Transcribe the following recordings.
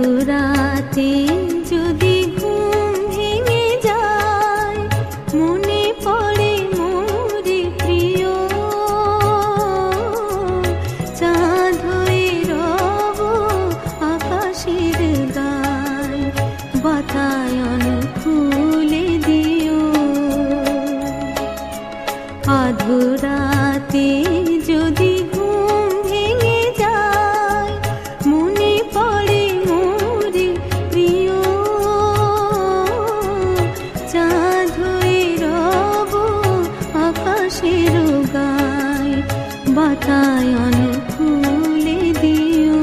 রাতে যদি ঘুম ভেঙে যায়, মনে পড়ে মোরে প্রিয়, চাঁদ হয়ে রব আকাশের গায়, বাতায়ন খুলে দিও। আধরাতে যদি ঘুম ভেঙে যায়, মনে পড়ে মোরে প্রিয়, চাঁদ হয়ে রব আকাশের গায়, বাতায়ন খুলে দিও।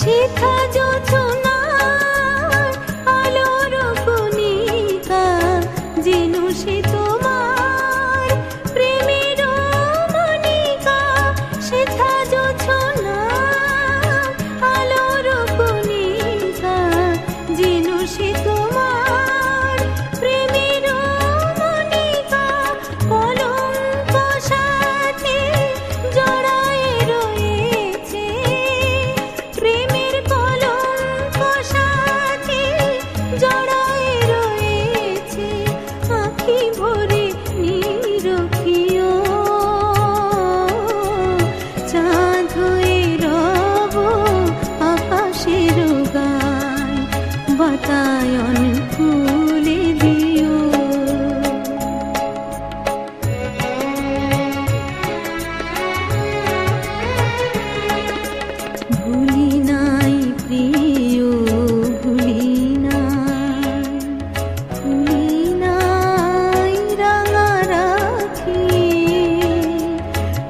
শেখা যোছনার আলোর কণিকা, যেন সে তোমার প্রেমের মনিকা। শেখা যোছনার আলোর কণিকা, যেন সে তোমার প্রেমের মনিকা। কলঙ্ক সাথে জড়ায়ে রয়েছে, প্রেমের কলঙ্ক সাথে জড়ায়ে রয়েছে। আঁখি ভরে নিরখিও, চাঁদ হয়ে রব আকাশের গায়, বাতায়ন খুলে দিও। ভুলি নাই প্রিয়, ভুলি নাই, ভুলি নাই রাঙা রাখি,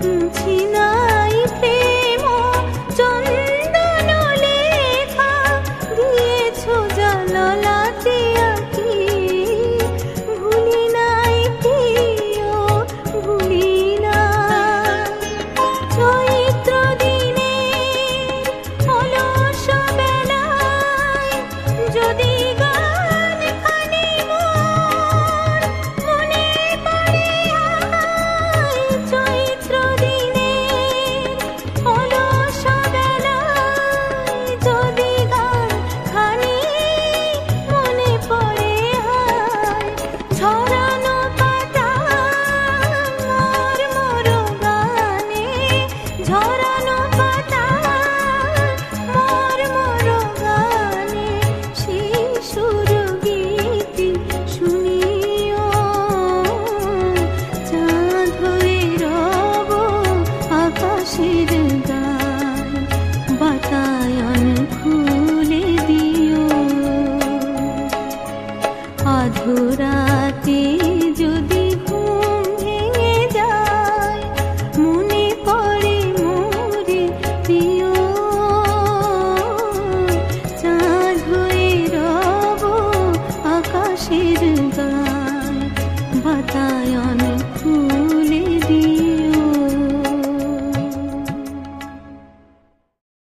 মুছি নাই প্রেম চন্দন লেখা, দিয়েছ জালালাতে আঁকি। ভুলি নাই প্রিয়, ভুলি নাই, চৈত্র দিনে অলস বেলায় যদি গান খানি মোর মনে পড়ে আয়। চৈত্র দিনে অলস বেলায় যদি গান খানি মনে পড়ে আয়। ঝরানো পাতা মোর মোর গানে, ঝরানো পাতা মোর মোর গানে, শিশুর গীতি শুনিও, চাঁদ হয়ে রব আকাশের গায়, বাতায়ন